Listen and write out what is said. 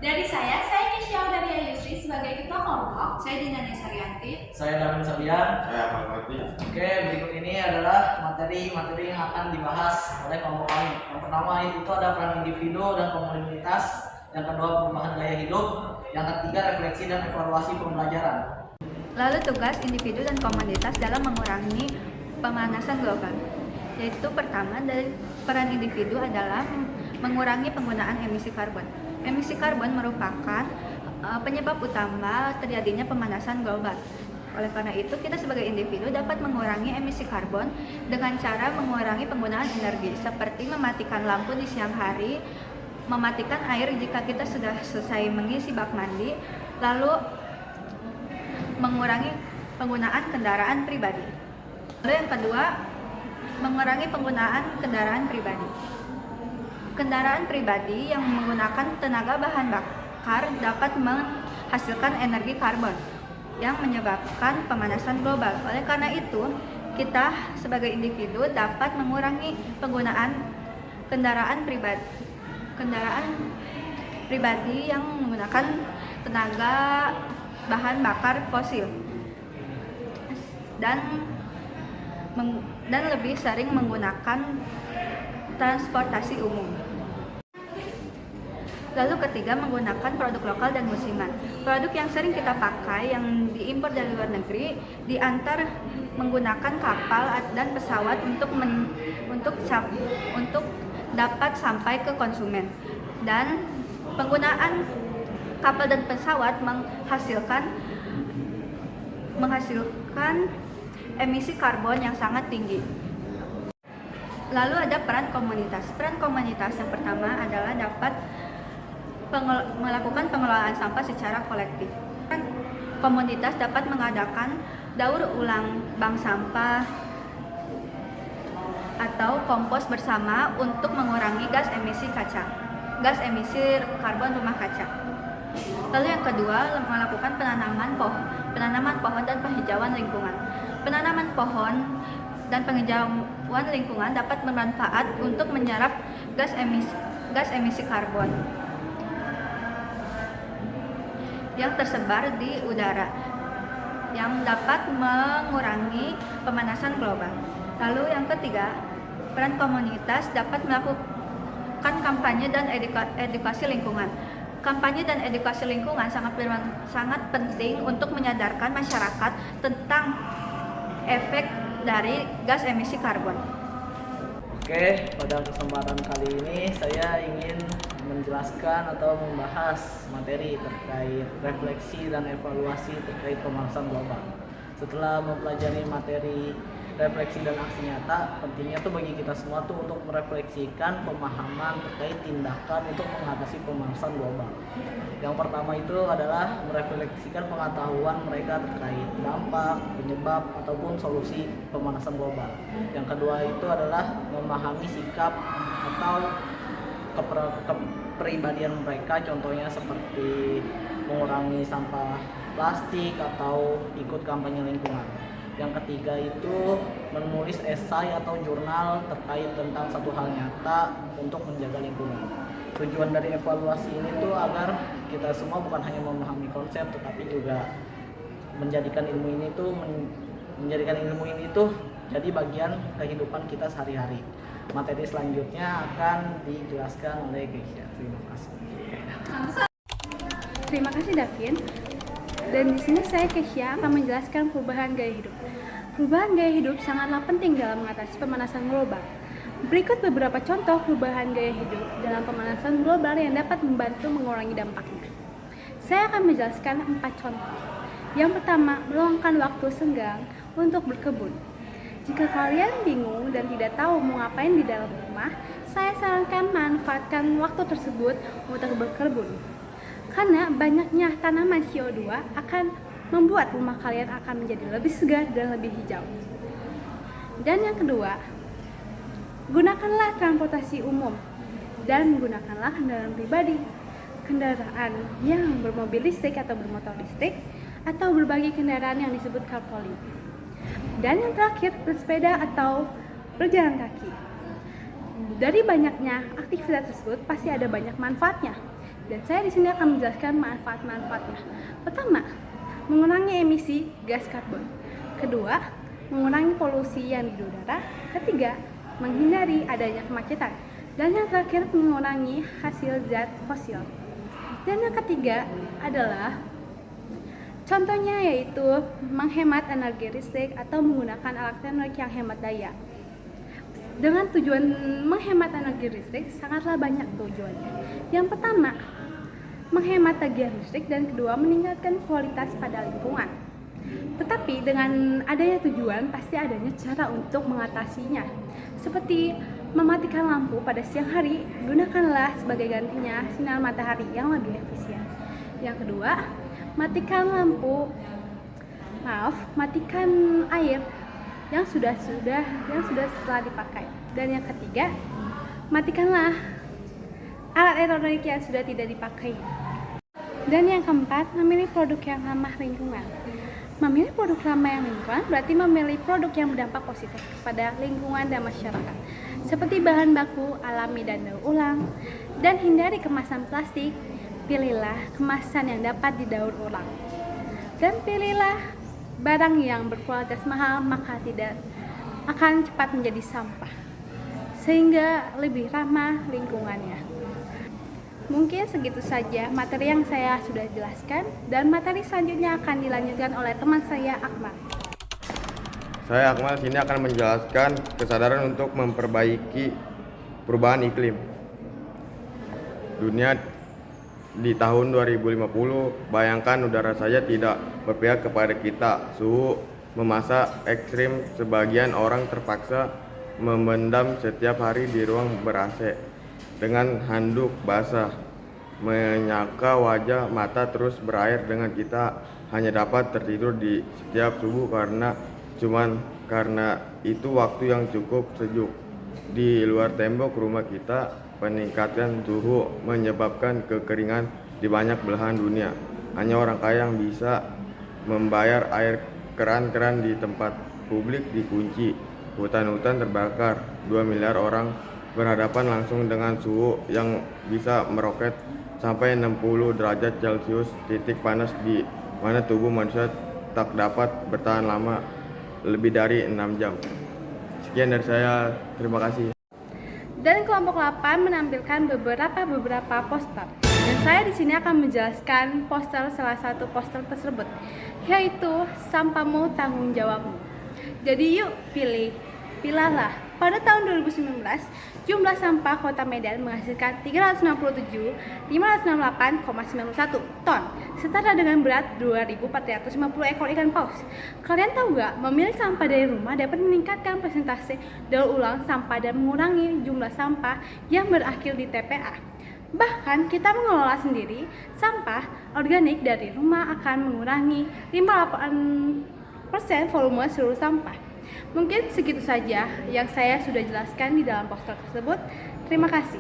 Dari saya Nisha Daria Yusri sebagai Ketua Kelompok. Saya Dina Nesarianti. Saya Darwin Sabian. Saya Ahmad Fatih. Oke, berikut ini adalah materi-materi yang akan dibahas oleh kelompok kami. Yang pertama itu ada peran individu dan komunitas. Yang kedua perubahan gaya hidup. Yang ketiga refleksi dan evaluasi pembelajaran. Lalu tugas individu dan komunitas dalam mengurangi pemanasan global. Yaitu pertama dari peran individu adalah mengurangi penggunaan emisi karbon. Emisi karbon merupakan penyebab utama terjadinya pemanasan global. Oleh karena itu, kita sebagai individu dapat mengurangi emisi karbon dengan cara mengurangi penggunaan energi, seperti mematikan lampu di siang hari, mematikan air jika kita sudah selesai mengisi bak mandi, lalu mengurangi penggunaan kendaraan pribadi. Lalu yang kedua, mengurangi penggunaan kendaraan pribadi. Kendaraan pribadi yang menggunakan tenaga bahan bakar dapat menghasilkan energi karbon yang menyebabkan pemanasan global. Oleh karena itu, kita sebagai individu dapat mengurangi penggunaan kendaraan pribadi yang menggunakan tenaga bahan bakar fosil dan lebih sering menggunakan transportasi umum. Lalu ketiga, menggunakan produk lokal dan musiman. Produk yang sering kita pakai yang diimpor dari luar negeri diantar menggunakan kapal dan pesawat untuk dapat sampai ke konsumen. Dan penggunaan kapal dan pesawat menghasilkan emisi karbon yang sangat tinggi. Lalu ada peran komunitas. Peran komunitas yang pertama adalah dapat melakukan pengelolaan sampah secara kolektif. Komunitas dapat mengadakan daur ulang bank sampah atau kompos bersama untuk mengurangi gas emisi karbon rumah kaca. Lalu yang kedua, melakukan penanaman pohon dan penghijauan lingkungan. Penanaman pohon dan penghijauan lingkungan dapat bermanfaat untuk menyerap gas emisi karbon yang tersebar di udara, yang dapat mengurangi pemanasan global. Lalu yang ketiga, peran komunitas dapat melakukan kampanye dan edukasi lingkungan. Kampanye dan edukasi lingkungan sangat penting untuk menyadarkan masyarakat tentang efek dari gas emisi karbon. Oke, pada kesempatan kali ini saya ingin menjelaskan atau membahas materi terkait refleksi dan evaluasi terkait pemanasan global. Setelah mempelajari materi refleksi dan aksi nyata, pentingnya tuh bagi kita semua tuh untuk merefleksikan pemahaman terkait tindakan untuk mengatasi pemanasan global. Yang pertama itu adalah merefleksikan pengetahuan mereka terkait dampak, penyebab, ataupun solusi pemanasan global. Yang kedua itu adalah memahami sikap atau kepribadian mereka, contohnya seperti mengurangi sampah plastik atau ikut kampanye lingkungan. Yang ketiga itu menulis esai atau jurnal terkait tentang satu hal nyata untuk menjaga lingkungan. Tujuan dari evaluasi ini tuh agar kita semua bukan hanya memahami konsep, tetapi juga menjadikan ilmu ini tuh jadi bagian kehidupan kita sehari-hari. Materi selanjutnya akan dijelaskan oleh Keisha. Terima kasih. Terima kasih Davin. Dan di sini saya Keisha akan menjelaskan perubahan gaya hidup. Perubahan gaya hidup sangatlah penting dalam mengatasi pemanasan global. Berikut beberapa contoh perubahan gaya hidup dalam pemanasan global yang dapat membantu mengurangi dampaknya. Saya akan menjelaskan 4 contoh. Yang pertama, meluangkan waktu senggang untuk berkebun. Jika kalian bingung dan tidak tahu mau ngapain di dalam rumah, saya sarankan manfaatkan waktu tersebut untuk berkebun. Karena banyaknya tanaman CO2 akan membuat rumah kalian akan menjadi lebih segar dan lebih hijau. Dan yang kedua, gunakanlah transportasi umum dan gunakanlah kendaraan pribadi. Kendaraan yang bermobil listrik atau bermotor listrik atau berbagai kendaraan yang disebut carpooling. Dan yang terakhir, bersepeda atau berjalan kaki. Dari banyaknya aktivitas tersebut pasti ada banyak manfaatnya. Dan saya di sini akan menjelaskan manfaat-manfaatnya. Pertama, mengurangi emisi gas karbon. Kedua, mengurangi polusi yang di udara. Ketiga, menghindari adanya kemacetan. Dan yang terakhir, mengurangi hasil zat fosil. Dan yang ketiga adalah contohnya yaitu menghemat energi listrik atau menggunakan alat elektronik yang hemat daya. Dengan tujuan menghemat energi listrik sangatlah banyak tujuannya. Yang pertama, menghemat tagihan listrik, dan kedua, meningkatkan kualitas pada lingkungan. Tetapi dengan adanya tujuan pasti adanya cara untuk mengatasinya. Seperti mematikan lampu pada siang hari, gunakanlah sebagai gantinya sinar matahari yang lebih efisien. Yang kedua, matikan air yang sudah setelah dipakai. Dan yang ketiga, matikanlah alat elektronik yang sudah tidak dipakai. Dan yang keempat, memilih produk yang ramah lingkungan. Memilih produk ramah lingkungan berarti memilih produk yang berdampak positif kepada lingkungan dan masyarakat, seperti bahan baku alami dan daur ulang, dan hindari kemasan plastik. Pilihlah kemasan yang dapat didaur ulang, dan pilihlah barang yang berkualitas mahal, maka tidak akan cepat menjadi sampah, sehingga lebih ramah lingkungannya. Mungkin segitu saja materi yang saya sudah jelaskan, dan materi selanjutnya akan dilanjutkan oleh teman saya, Akmal. Saya Akmal sini akan menjelaskan kesadaran untuk memperbaiki perubahan iklim. Dunia di tahun 2050, bayangkan udara saja tidak berpihak kepada kita. Suhu memasak ekstrim, sebagian orang terpaksa memendam setiap hari di ruang ber-AC dengan handuk basah, menyaka wajah, mata terus berair dengan kita hanya dapat tertidur di setiap subuh karena itu waktu yang cukup sejuk. Di luar tembok rumah kita, peningkatan suhu menyebabkan kekeringan di banyak belahan dunia. Hanya orang kaya yang bisa membayar air. Keran-keran di tempat publik dikunci. Hutan-hutan terbakar. 2 miliar orang berhadapan langsung dengan suhu yang bisa meroket sampai 60 derajat Celcius, titik panas di mana tubuh manusia tak dapat bertahan lama lebih dari 6 jam. Sekian dari saya, terima kasih. Dan kelompok 8 menampilkan beberapa poster. Dan saya di sini akan menjelaskan salah satu poster tersebut, yaitu sampahmu tanggung jawabmu. Jadi yuk pilihlah. Pada tahun 2019, jumlah sampah Kota Medan menghasilkan 367.568,91 ton, setara dengan berat 2.450 ekor ikan paus. Kalian tahu nggak, memilih sampah dari rumah dapat meningkatkan persentase daur ulang sampah dan mengurangi jumlah sampah yang berakhir di TPA. Bahkan kita mengelola sendiri sampah organik dari rumah akan mengurangi 58% volume seluruh sampah. Mungkin segitu saja yang saya sudah jelaskan di dalam poster tersebut. Terima kasih.